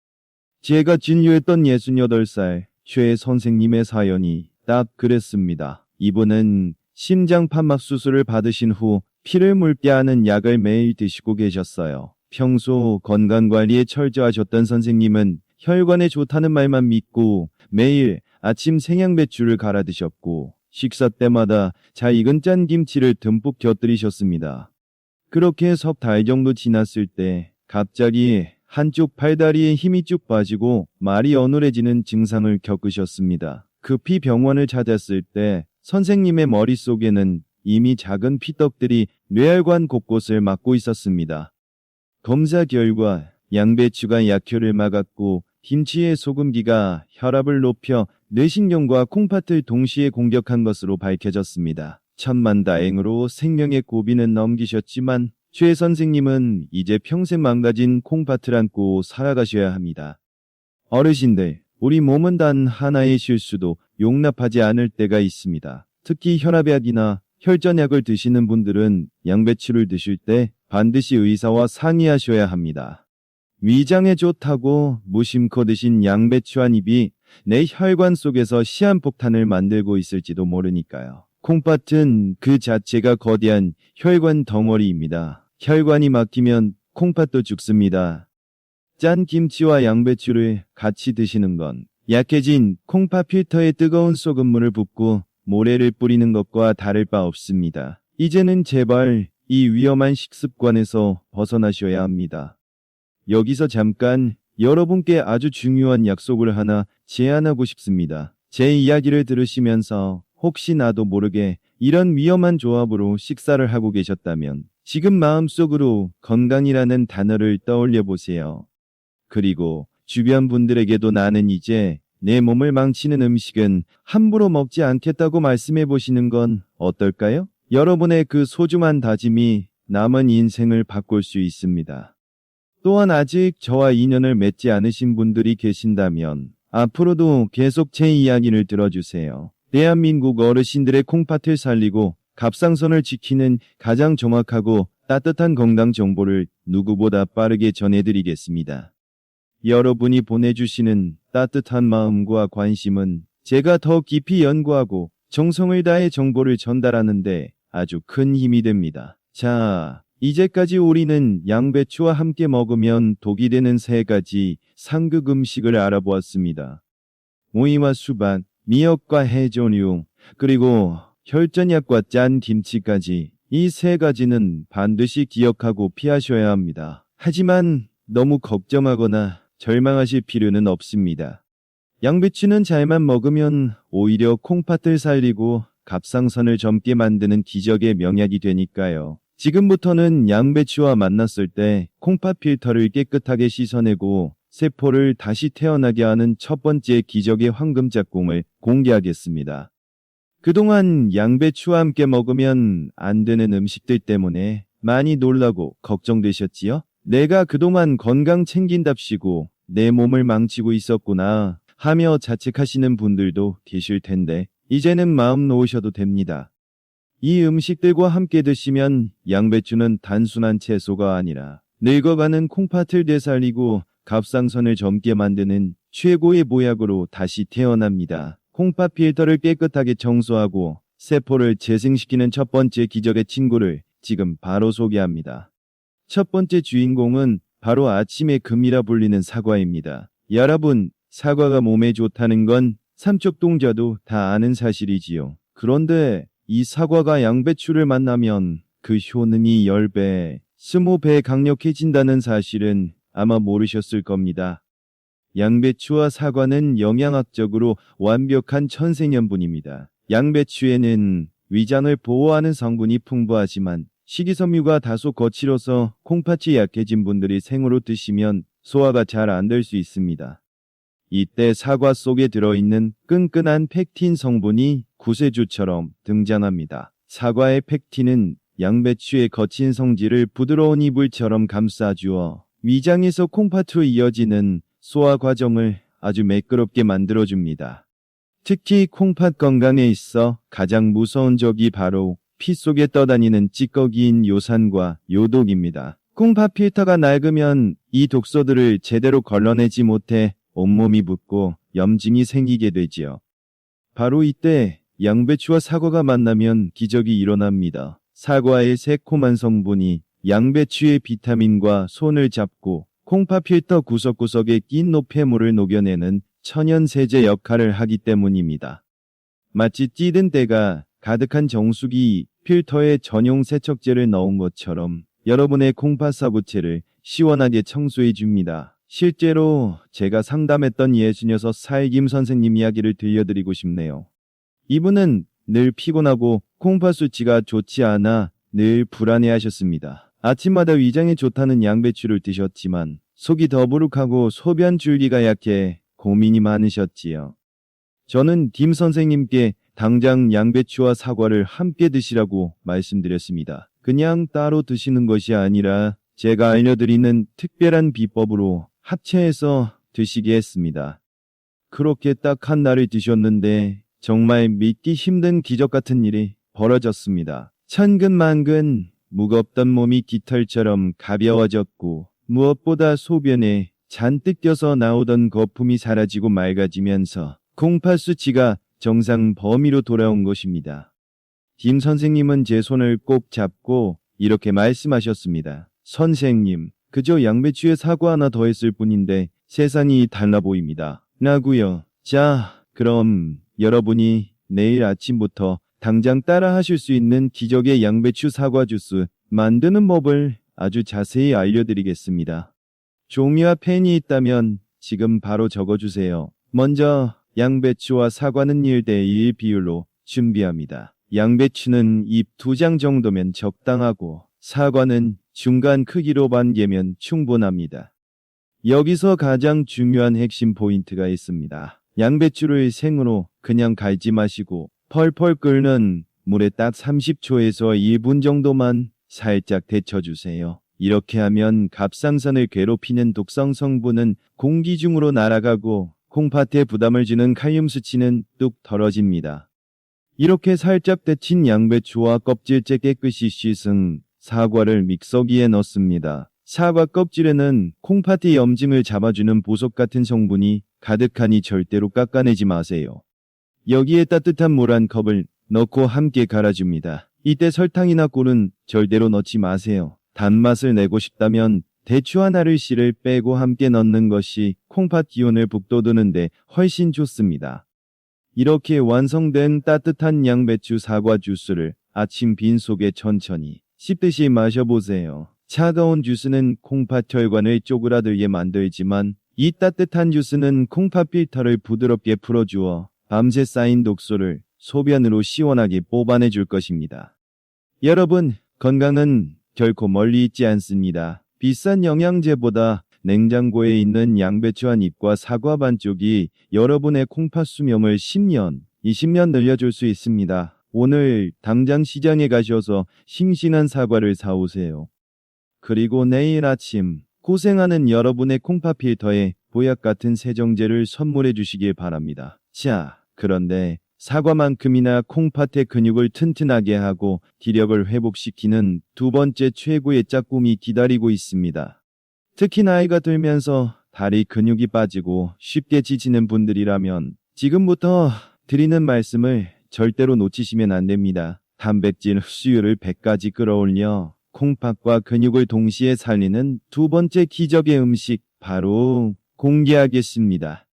A: 제가 진료했던 68살 최 선생님의 사연이 딱 그랬습니다. 이분은 심장 판막 수술을 받으신 후 피를 묽게 하는 약을 매일 드시고 계셨어요. 평소 건강관리에 철저하셨던 선생님은 혈관에 좋다는 말만 믿고 매일 아침 생양배추를 갈아 드셨고 식사 때마다 잘 익은 짠 김치를 듬뿍 곁들이셨습니다. 그렇게 석 달 정도 지났을 때 갑자기 한쪽 팔다리에 힘이 쭉 빠지고 말이 어눌해지는 증상을 겪으셨습니다. 급히 병원을 찾았을 때 선생님의 머릿속에는 이미 작은 피떡들이 뇌혈관 곳곳을 막고 있었습니다. 검사 결과 양배추가 약효를 막았고 김치의 소금기가 혈압을 높여 뇌신경과 콩팥을 동시에 공격한 것으로 밝혀졌습니다. 천만다행으로 생명의 고비는 넘기셨지만 최 선생님은 이제 평생 망가진 콩팥을 안고 살아가셔야 합니다. 어르신들, 우리 몸은 단 하나의 실수도 용납하지 않을 때가 있습니다. 특히 혈압약이나 혈전약을 드시는 분들은 양배추를 드실 때 반드시 의사와 상의하셔야 합니다. 위장에 좋다고 무심코 드신 양배추 한 입이 내 혈관 속에서 시한폭탄을 만들고 있을지도 모르니까요. 콩팥은 그 자체가 거대한 혈관 덩어리입니다. 혈관이 막히면 콩팥도 죽습니다. 짠 김치와 양배추를 같이 드시는 건 약해진 콩팥 필터에 뜨거운 소금물을 붓고 모래를 뿌리는 것과 다를 바 없습니다. 이제는 제발 이 위험한 식습관에서 벗어나셔야 합니다. 여기서 잠깐 여러분께 아주 중요한 약속을 하나 제안하고 싶습니다. 제 이야기를 들으시면서 혹시 나도 모르게 이런 위험한 조합으로 식사를 하고 계셨다면 지금 마음속으로 건강이라는 단어를 떠올려 보세요. 그리고 주변 분들에게도 나는 이제 내 몸을 망치는 음식은 함부로 먹지 않겠다고 말씀해 보시는 건 어떨까요? 여러분의 그 소중한 다짐이 남은 인생을 바꿀 수 있습니다. 또한 아직 저와 인연을 맺지 않으신 분들이 계신다면 앞으로도 계속 제 이야기를 들어주세요. 대한민국 어르신들의 콩팥을 살리고 갑상선을 지키는 가장 정확하고 따뜻한 건강 정보를 누구보다 빠르게 전해드리겠습니다. 여러분이 보내주시는 따뜻한 마음과 관심은 제가 더 깊이 연구하고 정성을 다해 정보를 전달하는데 아주 큰 힘이 됩니다. 자, 이제까지 우리는 양배추와 함께 먹으면 독이 되는 세 가지 상극 음식을 알아보았습니다. 오이와 수박, 미역과 해조류, 그리고 혈전약과 짠 김치까지 이 세 가지는 반드시 기억하고 피하셔야 합니다. 하지만 너무 걱정하거나 절망하실 필요는 없습니다. 양배추는 잘만 먹으면 오히려 콩팥을 살리고 갑상선을 젊게 만드는 기적의 명약이 되니까요. 지금부터는 양배추와 만났을 때 콩팥 필터를 깨끗하게 씻어내고 세포를 다시 태어나게 하는 첫 번째 기적의 황금짝꿍을 공개하겠습니다. 그동안 양배추와 함께 먹으면 안 되는 음식들 때문에 많이 놀라고 걱정되셨지요? 내가 그동안 건강 챙긴답시고 내 몸을 망치고 있었구나 하며 자책하시는 분들도 계실 텐데 이제는 마음 놓으셔도 됩니다. 이 음식들과 함께 드시면 양배추는 단순한 채소가 아니라 늙어가는 콩팥을 되살리고 갑상선을 젊게 만드는 최고의 보약으로 다시 태어납니다. 콩팥 필터를 깨끗하게 청소하고 세포를 재생시키는 첫 번째 기적의 친구를 지금 바로 소개합니다. 첫 번째 주인공은 바로 아침의 금이라 불리는 사과입니다. 여러분, 사과가 몸에 좋다는 건 삼척동자도 다 아는 사실이지요. 그런데 이 사과가 양배추를 만나면 그 효능이 10배, 20배 강력해진다는 사실은 아마 모르셨을 겁니다. 양배추와 사과는 영양학적으로 완벽한 천생연분입니다. 양배추에는 위장을 보호하는 성분이 풍부하지만 식이섬유가 다소 거칠어서 콩팥이 약해진 분들이 생으로 드시면 소화가 잘 안 될 수 있습니다. 이때 사과 속에 들어있는 끈끈한 펙틴 성분이 구세주처럼 등장합니다. 사과의 펙틴은 양배추의 거친 성질을 부드러운 이불처럼 감싸주어 위장에서 콩팥으로 이어지는 소화 과정을 아주 매끄럽게 만들어줍니다. 특히 콩팥 건강에 있어 가장 무서운 적이 바로 피 속에 떠다니는 찌꺼기인 요산과 요독입니다. 콩팥 필터가 낡으면 이 독소들을 제대로 걸러내지 못해 온몸이 붓고 염증이 생기게 되지요. 바로 이때 양배추와 사과가 만나면 기적이 일어납니다. 사과의 새콤한 성분이 양배추의 비타민과 손을 잡고 콩팥 필터 구석구석에 낀 노폐물을 녹여내는 천연 세제 역할을 하기 때문입니다. 마치 찌든 때가 가득한 정수기 필터에 전용 세척제를 넣은 것처럼 여러분의 콩팥 사부체를 시원하게 청소해 줍니다. 실제로 제가 상담했던 66살 김 선생님 이야기를 들려드리고 싶네요. 이분은 늘 피곤하고 콩팥 수치가 좋지 않아 늘 불안해하셨습니다. 아침마다 위장에 좋다는 양배추를 드셨지만 속이 더부룩하고 소변 줄기가 약해 고민이 많으셨지요. 저는 김 선생님께 당장 양배추와 사과를 함께 드시라고 말씀드렸습니다. 그냥 따로 드시는 것이 아니라 제가 알려드리는 특별한 비법으로 합체해서 드시게 했습니다. 그렇게 딱 한 달을 드셨는데 정말 믿기 힘든 기적 같은 일이 벌어졌습니다. 천근만근 무겁던 몸이 깃털처럼 가벼워졌고 무엇보다 소변에 잔뜩 껴서 나오던 거품이 사라지고 맑아지면서 콩팥 수치가 정상 범위로 돌아온 것입니다. 김 선생님은 제 손을 꼭 잡고 이렇게 말씀하셨습니다. 선생님, 그저 양배추에 사과 하나 더했을 뿐인데 세상이 달라 보입니다. 라고요. 자, 그럼 여러분이 내일 아침부터 당장 따라 하실 수 있는 기적의 양배추 사과 주스 만드는 법을 아주 자세히 알려드리겠습니다. 종이와 펜이 있다면 지금 바로 적어주세요. 먼저 양배추와 사과는 1대1 비율로 준비합니다. 양배추는 잎 2장 정도면 적당하고 사과는 중간 크기로 반 개면 충분합니다. 여기서 가장 중요한 핵심 포인트가 있습니다. 양배추를 생으로 그냥 갈지 마시고 펄펄 끓는 물에 딱 30초에서 1분 정도만 살짝 데쳐주세요. 이렇게 하면 갑상선을 괴롭히는 독성 성분은 공기 중으로 날아가고 콩팥에 부담을 주는 칼륨 수치는 뚝 떨어집니다. 이렇게 살짝 데친 양배추와 껍질째 깨끗이 씻은 사과를 믹서기에 넣습니다. 사과 껍질에는 콩팥의 염증을 잡아주는 보석 같은 성분이 가득하니 절대로 깎아내지 마세요. 여기에 따뜻한 물 한 컵을 넣고 함께 갈아줍니다. 이때 설탕이나 꿀은 절대로 넣지 마세요. 단맛을 내고 싶다면 대추 하나를 씨를 빼고 함께 넣는 것이 콩팥 기운을 북돋우는데 훨씬 좋습니다. 이렇게 완성된 따뜻한 양배추 사과 주스를 아침 빈속에 천천히 씹듯이 마셔보세요. 차가운 주스는 콩팥 혈관을 쪼그라들게 만들지만 이 따뜻한 주스는 콩팥 필터를 부드럽게 풀어주어 밤새 쌓인 독소를 소변으로 시원하게 뽑아내줄 것입니다. 여러분, 건강은 결코 멀리 있지 않습니다. 비싼 영양제보다 냉장고에 있는 양배추 한 잎과 사과 반쪽이 여러분의 콩팥 수명을 10년, 20년 늘려줄 수 있습니다. 오늘 당장 시장에 가셔서 싱싱한 사과를 사오세요. 그리고 내일 아침 고생하는 여러분의 콩팥 필터에 보약 같은 세정제를 선물해 주시길 바랍니다. 자, 그런데 사과만큼이나 콩팥의 근육을 튼튼하게 하고 기력을 회복시키는 두 번째 최고의 짝꿍이 기다리고 있습니다. 특히 나이가 들면서 다리 근육이 빠지고 쉽게 지치는 분들이라면 지금부터 드리는 말씀을 절대로 놓치시면 안 됩니다. 단백질 흡수율을 100까지 끌어올려 콩팥과 근육을 동시에 살리는 두 번째 기적의 음식 바로 공개하겠습니다.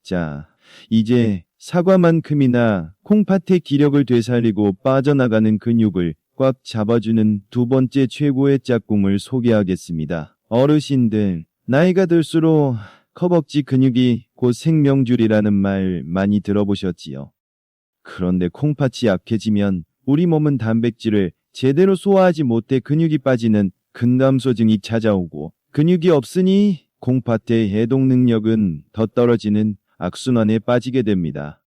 A: 자, 이제 사과만큼이나 콩팥의 기력을 되살리고 빠져나가는 근육을 꽉 잡아주는 두 번째 최고의 짝꿍을 소개하겠습니다. 어르신들, 나이가 들수록 허벅지 근육이 곧 생명줄이라는 말 많이 들어보셨지요? 그런데 콩팥이 약해지면 우리 몸은 단백질을 제대로 소화하지 못해 근육이 빠지는 근감소증이 찾아오고 근육이 없으니 콩팥의 해독 능력은 더 떨어지는 악순환에 빠지게 됩니다.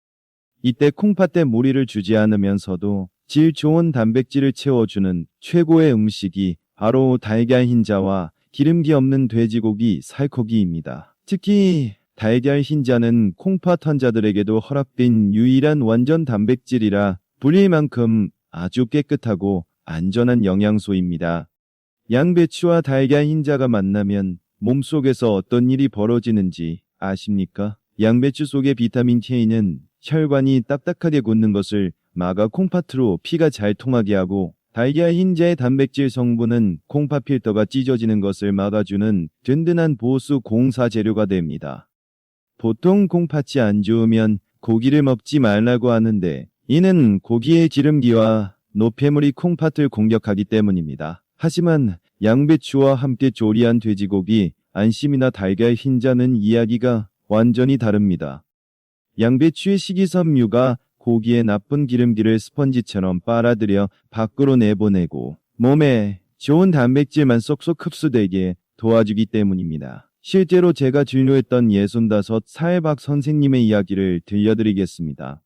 A: 이때 콩팥에 무리를 주지 않으면서도 질 좋은 단백질을 채워주는 최고의 음식이 바로 달걀 흰자와 기름기 없는 돼지고기 살코기입니다. 특히 달걀 흰자는 콩팥 환자들에게도 허락된 유일한 완전 단백질이라 불릴 만큼 아주 깨끗하고 안전한 영양소입니다. 양배추와 달걀 흰자가 만나면 몸속에서 어떤 일이 벌어지는지 아십니까? 양배추 속의 비타민 K는 혈관이 딱딱하게 굳는 것을 막아 콩팥으로 피가 잘 통하게 하고 달걀 흰자의 단백질 성분은 콩팥 필터가 찢어지는 것을 막아주는 든든한 보수 공사 재료가 됩니다. 보통 콩팥이 안 좋으면 고기를 먹지 말라고 하는데 이는 고기의 기름기와 노폐물이 콩팥을 공격하기 때문입니다. 하지만 양배추와 함께 조리한 돼지고기, 안심이나 달걀 흰자는 이야기가 완전히 다릅니다. 양배추의 식이섬유가 고기의 나쁜 기름기를 스펀지처럼 빨아들여 밖으로 내보내고 몸에 좋은 단백질만 쏙쏙 흡수되게 도와주기 때문입니다. 실제로 제가 진료했던 65살 박 선생님의 이야기를 들려드리겠습니다.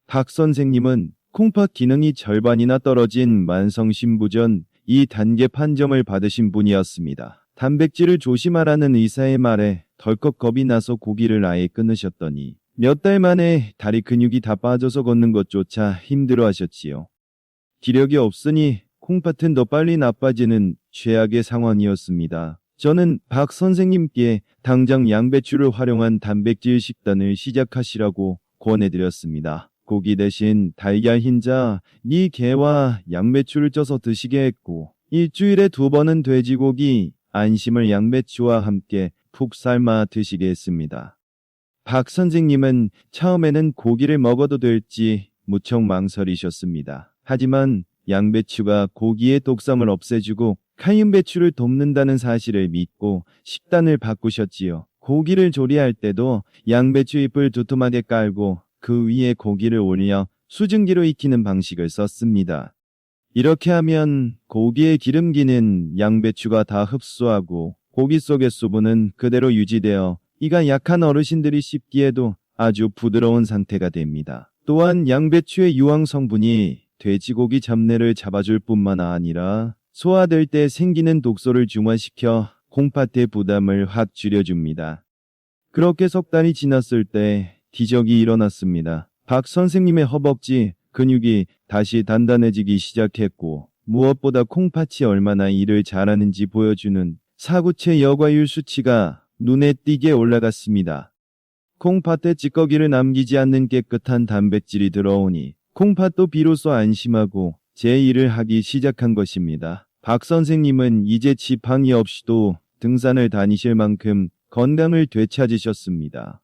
A: 박 선생님은 콩팥 기능이 절반이나 떨어진 만성신부전 2단계 판정을 받으신 분이었습니다. 단백질을 조심하라는 의사의 말에 덜컥 겁이 나서 고기를 아예 끊으셨더니 몇 달 만에 다리 근육이 다 빠져서 걷는 것조차 힘들어하셨지요. 기력이 없으니 콩팥은 더 빨리 나빠지는 최악의 상황이었습니다. 저는 박 선생님께 당장 양배추를 활용한 단백질 식단을 시작하시라고 권해드렸습니다. 고기 대신 달걀 흰자, 게와 양배추를 쪄서 드시게 했고 일주일에 2번은 돼지고기, 안심을 양배추와 함께 푹 삶아 드시게 했습니다. 박 선생님은 처음에는 고기를 먹어도 될지 무척 망설이셨습니다. 하지만 양배추가 고기의 독성을 없애주고 칼륨배추를 돕는다는 사실을 믿고 식단을 바꾸셨지요. 고기를 조리할 때도 양배추 잎을 두툼하게 깔고 그 위에 고기를 올려 수증기로 익히는 방식을 썼습니다. 이렇게 하면 고기의 기름기는 양배추가 다 흡수하고 고기 속의 수분은 그대로 유지되어 이가 약한 어르신들이 씹기에도 아주 부드러운 상태가 됩니다. 또한 양배추의 유황 성분이 돼지고기 잡내를 잡아줄 뿐만 아니라 소화될 때 생기는 독소를 중화시켜 콩팥의 부담을 확 줄여줍니다. 그렇게 석 달이 지났을 때 기적이 일어났습니다. 박 선생님의 허벅지 근육이 다시 단단해지기 시작했고 무엇보다 콩팥이 얼마나 일을 잘하는지 보여주는 사구체 여과율 수치가 눈에 띄게 올라갔습니다. 콩팥에 찌꺼기를 남기지 않는 깨끗한 단백질이 들어오니 콩팥도 비로소 안심하고 제 일을 하기 시작한 것입니다. 박 선생님은 이제 지팡이 없이도 등산을 다니실 만큼 건강을 되찾으셨습니다.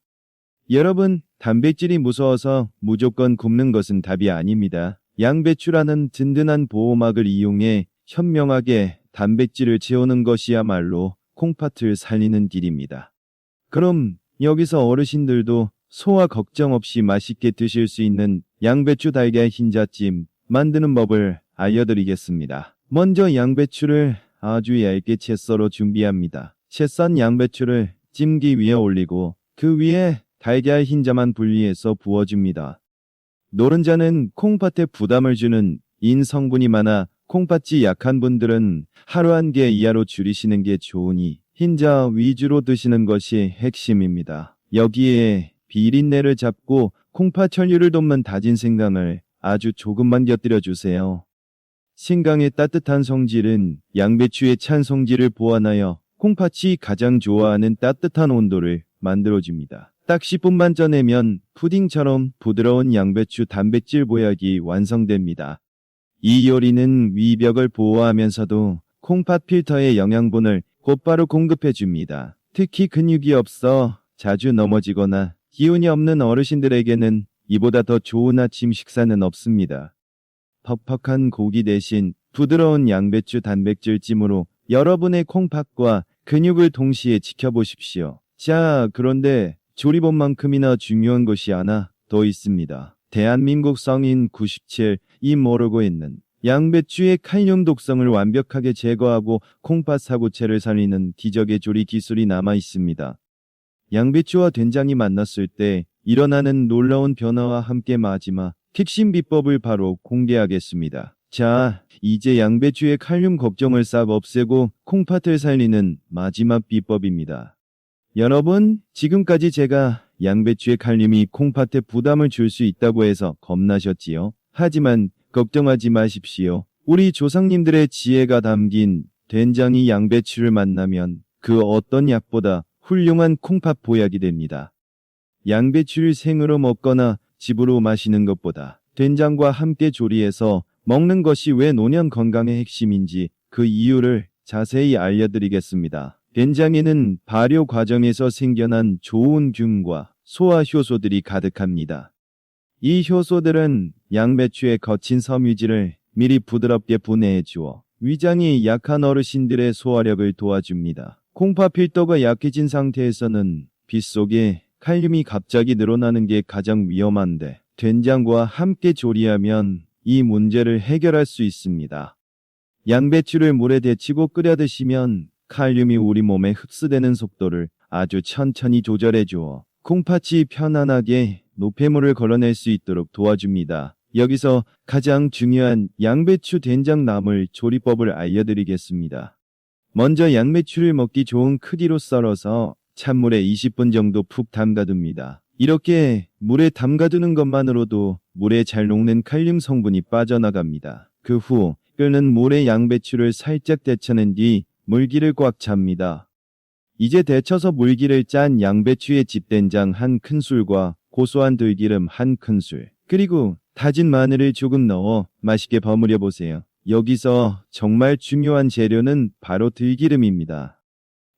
A: 여러분, 단백질이 무서워서 무조건 굶는 것은 답이 아닙니다. 양배추라는 든든한 보호막을 이용해 현명하게 단백질을 채우는 것이야말로 콩팥을 살리는 길입니다. 그럼 여기서 어르신들도 소화 걱정 없이 맛있게 드실 수 있는 양배추 달걀 흰자찜 만드는 법을 알려드리겠습니다. 먼저 양배추를 아주 얇게 채 썰어 준비합니다. 채 썬 양배추를 찜기 위에 올리고 그 위에 달걀 흰자만 분리해서 부어줍니다. 노른자는 콩팥에 부담을 주는 인 성분이 많아 콩팥이 약한 분들은 하루 1개 이하로 줄이시는 게 좋으니 흰자 위주로 드시는 것이 핵심입니다. 여기에 비린내를 잡고 콩팥 혈류를 돕는 다진 생강을 아주 조금만 곁들여 주세요. 생강의 따뜻한 성질은 양배추의 찬 성질을 보완하여 콩팥이 가장 좋아하는 따뜻한 온도를 만들어줍니다. 딱 10분만 쪄내면 푸딩처럼 부드러운 양배추 단백질 보약이 완성됩니다. 이 요리는 위벽을 보호하면서도 콩팥 필터의 영양분을 곧바로 공급해줍니다. 특히 근육이 없어 자주 넘어지거나 기운이 없는 어르신들에게는 이보다 더 좋은 아침 식사는 없습니다. 퍽퍽한 고기 대신 부드러운 양배추 단백질찜으로 여러분의 콩팥과 근육을 동시에 지켜보십시오. 자, 그런데 조리법만큼이나 중요한 것이 하나 더 있습니다. 대한민국 성인 97이 모르고 있는 양배추의 칼륨 독성을 완벽하게 제거하고 콩팥 사고체를 살리는 기적의 조리 기술이 남아 있습니다. 양배추와 된장이 만났을 때 일어나는 놀라운 변화와 함께 마지막 핵심 비법을 바로 공개하겠습니다. 자, 이제 양배추의 칼륨 걱정을 싹 없애고 콩팥을 살리는 마지막 비법입니다. 여러분, 지금까지 제가 양배추의 칼륨이 콩팥에 부담을 줄 수 있다고 해서 겁나셨지요? 하지만 걱정하지 마십시오. 우리 조상님들의 지혜가 담긴 된장이 양배추를 만나면 그 어떤 약보다 훌륭한 콩팥 보약이 됩니다. 양배추를 생으로 먹거나 즙으로 마시는 것보다 된장과 함께 조리해서 먹는 것이 왜 노년 건강의 핵심인지 그 이유를 자세히 알려드리겠습니다. 된장에는 발효 과정에서 생겨난 좋은 균과 소화 효소들이 가득합니다. 이 효소들은 양배추의 거친 섬유질을 미리 부드럽게 분해해 주어 위장이 약한 어르신들의 소화력을 도와줍니다. 콩팥 필터가 약해진 상태에서는 빗속에 칼륨이 갑자기 늘어나는 게 가장 위험한데 된장과 함께 조리하면 이 문제를 해결할 수 있습니다. 양배추를 물에 데치고 끓여 드시면 칼륨이 우리 몸에 흡수되는 속도를 아주 천천히 조절해 주어 콩팥이 편안하게 노폐물을 걸러낼 수 있도록 도와줍니다. 여기서 가장 중요한 양배추 된장나물 조리법을 알려드리겠습니다. 먼저 양배추를 먹기 좋은 크기로 썰어서 찬물에 20분 정도 푹 담가둡니다. 이렇게 물에 담가두는 것만으로도 물에 잘 녹는 칼륨 성분이 빠져나갑니다. 그 후 끓는 물에 양배추를 살짝 데쳐낸 뒤 물기를 꽉 찹니다. 이제 데쳐서 물기를 짠 양배추의 집된장 1큰술과 고소한 들기름 1큰술, 그리고 다진 마늘을 조금 넣어 맛있게 버무려 보세요. 여기서 정말 중요한 재료는 바로 들기름입니다.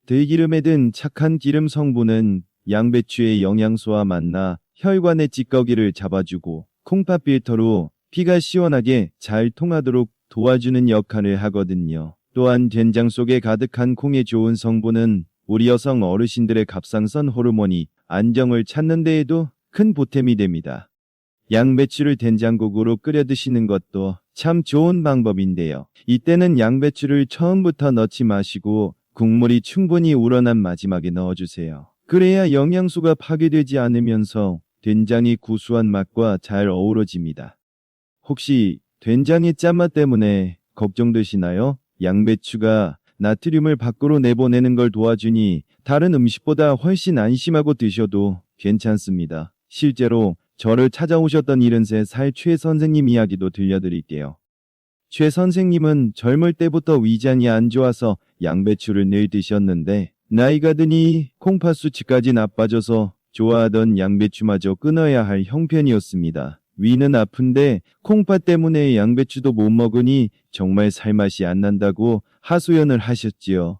A: 들기름에 든 착한 기름 성분은 양배추의 영양소와 만나 혈관의 찌꺼기를 잡아주고 콩팥 필터로 피가 시원하게 잘 통하도록 도와주는 역할을 하거든요. 또한 된장 속에 가득한 콩의 좋은 성분은 우리 여성 어르신들의 갑상선 호르몬이 안정을 찾는 데에도 큰 보탬이 됩니다. 양배추를 된장국으로 끓여 드시는 것도 참 좋은 방법인데요. 이때는 양배추를 처음부터 넣지 마시고 국물이 충분히 우러난 마지막에 넣어주세요. 그래야 영양소가 파괴되지 않으면서 된장의 구수한 맛과 잘 어우러집니다. 혹시 된장의 짠맛 때문에 걱정되시나요? 양배추가 나트륨을 밖으로 내보내는 걸 도와주니 다른 음식보다 훨씬 안심하고 드셔도 괜찮습니다. 실제로 저를 찾아오셨던 73살 최 선생님 이야기도 들려드릴게요. 최 선생님은 젊을 때부터 위장이 안 좋아서 양배추를 늘 드셨는데 나이가 드니 콩팥 수치까지 나빠져서 좋아하던 양배추마저 끊어야 할 형편이었습니다. 위는 아픈데 콩팥 때문에 양배추도 못 먹으니 정말 살맛이 안 난다고 하소연을 하셨지요.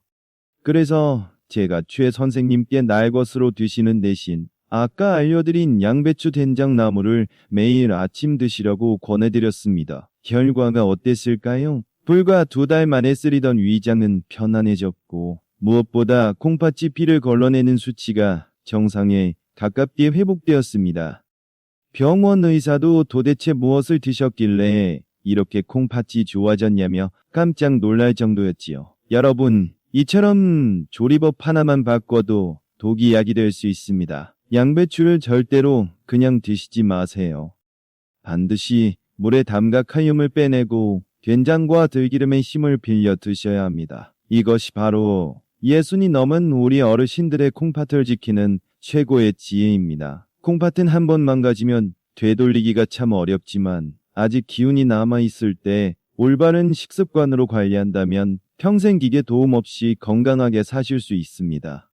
A: 그래서 제가 최 선생님께 날 것으로 드시는 대신 아까 알려드린 양배추 된장나물을 매일 아침 드시라고 권해드렸습니다. 결과가 어땠을까요? 불과 2달 만에 쓰리던 위장은 편안해졌고 무엇보다 콩팥이 피를 걸러내는 수치가 정상에 가깝게 회복되었습니다. 병원 의사도 도대체 무엇을 드셨길래 이렇게 콩팥이 좋아졌냐며 깜짝 놀랄 정도였지요. 여러분, 이처럼 조리법 하나만 바꿔도 독이 약이 될 수 있습니다. 양배추를 절대로 그냥 드시지 마세요. 반드시 물에 담가 칼륨을 빼내고 된장과 들기름의 힘을 빌려 드셔야 합니다. 이것이 바로 예순이 넘은 우리 어르신들의 콩팥을 지키는 최고의 지혜입니다. 콩팥은 한 번 망가지면 되돌리기가 참 어렵지만 아직 기운이 남아있을 때 올바른 식습관으로 관리한다면 평생 기계 도움 없이 건강하게 사실 수 있습니다.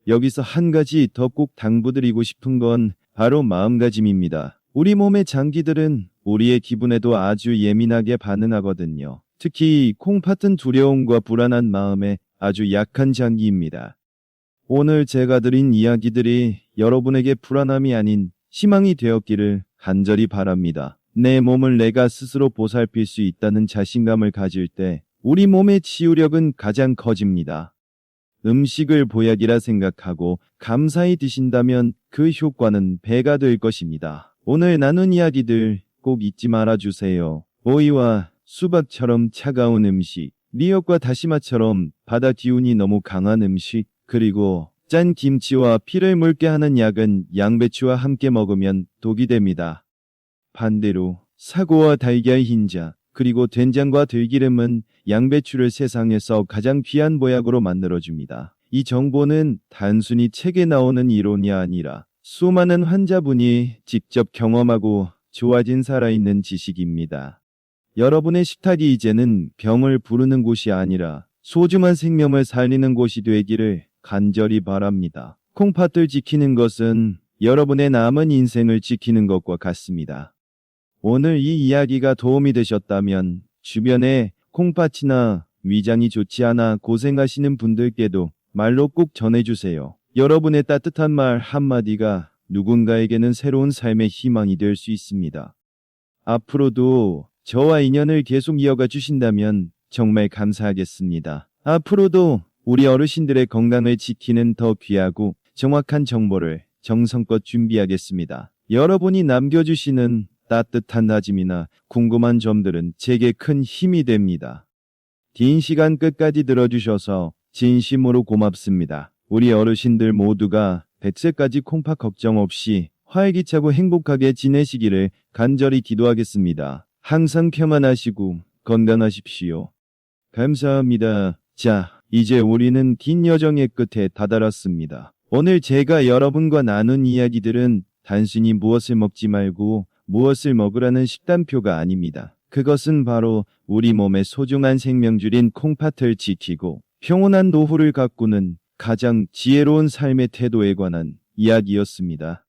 A: 여기서 한 가지 더 꼭 당부드리고 싶은 건 바로 마음가짐입니다. 우리 몸의 장기들은 우리의 기분에도 아주 예민하게 반응하거든요. 특히 콩팥은 두려움과 불안한 마음에 아주 약한 장기입니다. 오늘 제가 드린 이야기들이 여러분에게 불안함이 아닌 희망이 되었기를 간절히 바랍니다. 내 몸을 내가 스스로 보살필 수 있다는 자신감을 가질 때 우리 몸의 치유력은 가장 커집니다. 음식을 보약이라 생각하고 감사히 드신다면 그 효과는 배가 될 것입니다. 오늘 나눈 이야기들 꼭 잊지 말아주세요. 오이와 수박처럼 차가운 음식, 미역과 다시마처럼 바다 기운이 너무 강한 음식, 그리고 짠 김치와 피를 묽게 하는 약은 양배추와 함께 먹으면 독이 됩니다. 반대로 사고와 달걀 흰자, 그리고 된장과 들기름은 양배추를 세상에서 가장 귀한 보약으로 만들어줍니다. 이 정보는 단순히 책에 나오는 이론이 아니라 수많은 환자분이 직접 경험하고 좋아진 살아있는 지식입니다. 여러분의 식탁이 이제는 병을 부르는 곳이 아니라 소중한 생명을 살리는 곳이 되기를 간절히 바랍니다. 콩팥을 지키는 것은 여러분의 남은 인생을 지키는 것과 같습니다. 오늘 이 이야기가 도움이 되셨다면 주변에 콩팥이나 위장이 좋지 않아 고생하시는 분들께도 말로 꼭 전해주세요. 여러분의 따뜻한 말 한마디가 누군가에게는 새로운 삶의 희망이 될 수 있습니다. 앞으로도 저와 인연을 계속 이어가 주신다면 정말 감사하겠습니다. 앞으로도 우리 어르신들의 건강을 지키는 더 귀하고 정확한 정보를 정성껏 준비하겠습니다. 여러분이 남겨주시는 따뜻한 다짐이나 궁금한 점들은 제게 큰 힘이 됩니다. 긴 시간 끝까지 들어주셔서 진심으로 고맙습니다. 우리 어르신들 모두가 100세까지 콩팥 걱정 없이 활기차고 행복하게 지내시기를 간절히 기도하겠습니다. 항상 평안하시고 건강하십시오. 감사합니다. 자, 이제 우리는 긴 여정의 끝에 다다랐습니다. 오늘 제가 여러분과 나눈 이야기들은 단순히 무엇을 먹지 말고 무엇을 먹으라는 식단표가 아닙니다. 그것은 바로 우리 몸의 소중한 생명줄인 콩팥을 지키고 평온한 노후를 가꾸는 가장 지혜로운 삶의 태도에 관한 이야기였습니다.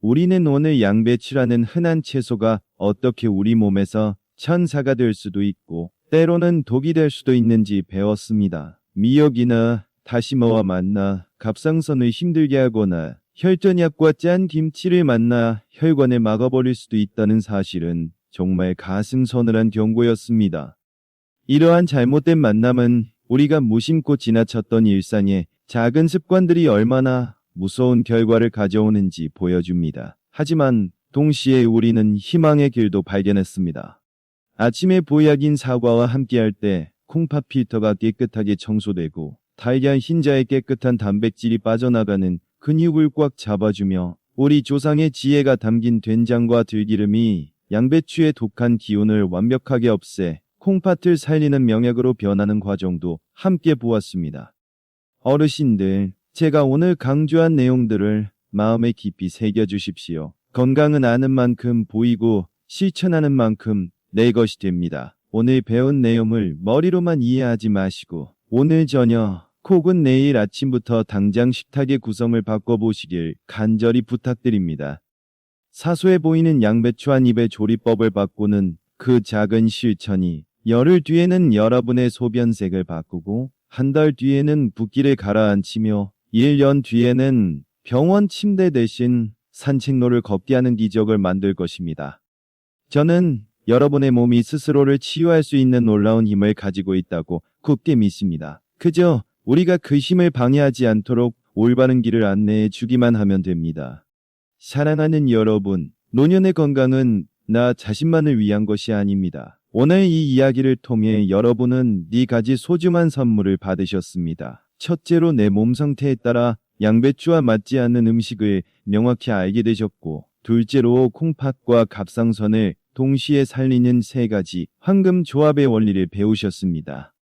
A: 우리는 오늘 양배추라는 흔한 채소가 어떻게 우리 몸에서 천사가 될 수도 있고 때로는 독이 될 수도 있는지 배웠습니다. 미역이나 다시마와 만나 갑상선을 힘들게 하거나 혈전약과 짠 김치를 만나 혈관을 막아버릴 수도 있다는 사실은 정말 가슴 서늘한 경고였습니다. 이러한 잘못된 만남은 우리가 무심코 지나쳤던 일상의 작은 습관들이 얼마나 무서운 결과를 가져오는지 보여줍니다. 하지만 동시에 우리는 희망의 길도 발견했습니다. 아침에 보약인 사과와 함께할 때 콩팥 필터가 깨끗하게 청소되고 달걀 흰자에 깨끗한 단백질이 빠져나가는 근육을 꽉 잡아주며 우리 조상의 지혜가 담긴 된장과 들기름이 양배추의 독한 기운을 완벽하게 없애 콩팥을 살리는 명약으로 변하는 과정도 함께 보았습니다. 어르신들, 제가 오늘 강조한 내용들을 마음에 깊이 새겨주십시오. 건강은 아는 만큼 보이고 실천하는 만큼 내 것이 됩니다. 오늘 배운 내용을 머리로만 이해하지 마시고 오늘 저녁 혹은 내일 아침부터 당장 식탁의 구성을 바꿔보시길 간절히 부탁드립니다. 사소해 보이는 양배추 한 입의 조리법을 바꾸는 그 작은 실천이 열흘 뒤에는 여러분의 소변색을 바꾸고 한 달 뒤에는 붓기를 가라앉히며 1년 뒤에는 병원 침대 대신 산책로를 걷게 하는 기적을 만들 것입니다. 저는 여러분의 몸이 스스로를 치유할 수 있는 놀라운 힘을 가지고 있다고 굳게 믿습니다. 그저 우리가 그 힘을 방해하지 않도록 올바른 길을 안내해 주기만 하면 됩니다. 사랑하는 여러분, 노년의 건강은 나 자신만을 위한 것이 아닙니다. 오늘 이 이야기를 통해 여러분은 네 가지 소중한 선물을 받으셨습니다. 첫째로 내 몸 상태에 따라 양배추와 맞지 않는 음식을 명확히 알게 되셨고, 둘째로 콩팥과 갑상선을 동시에 살리는 세 가지 황금 조합의 원리를 배우셨습니다.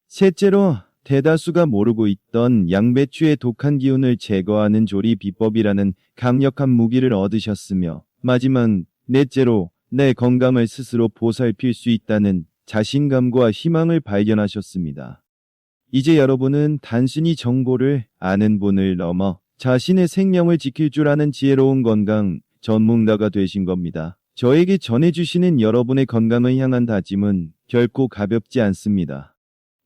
A: 셋째로 대다수가 모르고 있던 양배추의 독한 기운을 제거하는 조리 비법이라는 강력한 무기를 얻으셨으며, 마지막 넷째로 내 건강을 스스로 보살필 수 있다는 자신감과 희망을 발견하셨습니다. 이제 여러분은 단순히 정보를 아는 분을 넘어 자신의 생명을 지킬 줄 아는 지혜로운 건강 전문가가 되신 겁니다. 저에게 전해주시는 여러분의 건강을 향한 다짐은 결코 가볍지 않습니다.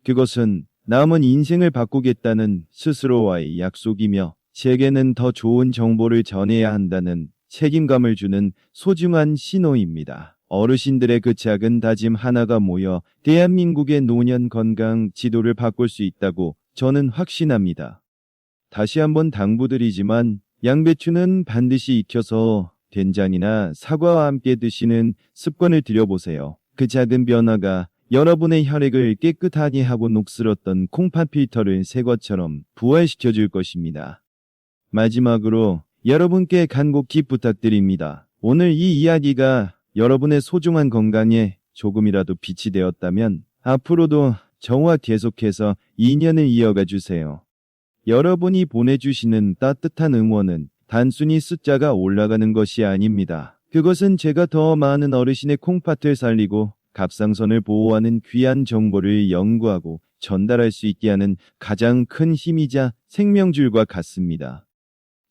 A: 그것은 남은 인생을 바꾸겠다는 스스로와의 약속이며, 제게는 더 좋은 정보를 전해야 한다는 책임감을 주는 소중한 신호입니다. 어르신들의 그 작은 다짐 하나가 모여 대한민국의 노년 건강 지도를 바꿀 수 있다고 저는 확신합니다. 다시 한번 당부드리지만 양배추는 반드시 익혀서 된장이나 사과와 함께 드시는 습관을 들여보세요. 그 작은 변화가 여러분의 혈액을 깨끗하게 하고 녹슬었던 콩팥 필터를 새 것처럼 부활시켜 줄 것입니다. 마지막으로 여러분께 간곡히 부탁드립니다. 오늘 이 이야기가 여러분의 소중한 건강에 조금이라도 빛이 되었다면 앞으로도 저와 계속해서 인연을 이어가 주세요. 여러분이 보내주시는 따뜻한 응원은 단순히 숫자가 올라가는 것이 아닙니다. 그것은 제가 더 많은 어르신의 콩팥을 살리고 갑상선을 보호하는 귀한 정보를 연구하고 전달할 수 있게 하는 가장 큰 힘이자 생명줄과 같습니다.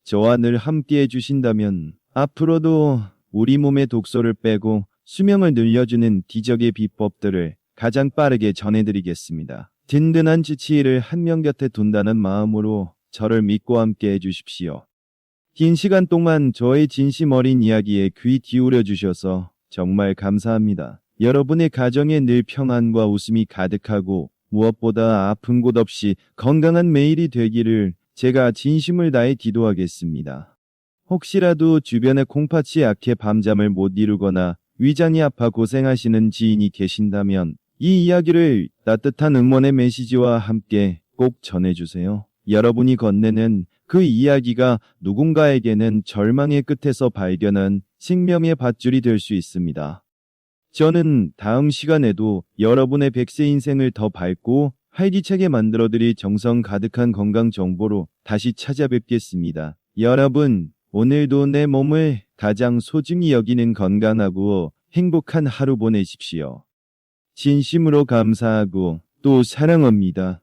A: 저와 늘 함께 해주신다면 앞으로도 우리 몸의 독소를 빼고 수명을 늘려주는 기적의 비법들을 가장 빠르게 전해드리겠습니다. 든든한 지치를 한 명 곁에 둔다는 마음으로 저를 믿고 함께 해주십시오. 긴 시간 동안 저의 진심 어린 이야기에 귀 기울여 주셔서 정말 감사합니다. 여러분의 가정에 늘 평안과 웃음이 가득하고 무엇보다 아픈 곳 없이 건강한 매일이 되기를 제가 진심을 다해 기도하겠습니다. 혹시라도 주변에 콩팥이 약해 밤잠을 못 이루거나 위장이 아파 고생하시는 지인이 계신다면 이 이야기를 따뜻한 응원의 메시지와 함께 꼭 전해주세요. 여러분이 건네는 그 이야기가 누군가에게는 절망의 끝에서 발견한 생명의 밧줄이 될 수 있습니다. 저는 다음 시간에도 여러분의 100세 인생을 더 밝고 활기차게 만들어드릴 정성 가득한 건강 정보로 다시 찾아뵙겠습니다. 여러분, 오늘도 내 몸을 가장 소중히 여기는 건강하고 행복한 하루 보내십시오. 진심으로 감사하고 또 사랑합니다.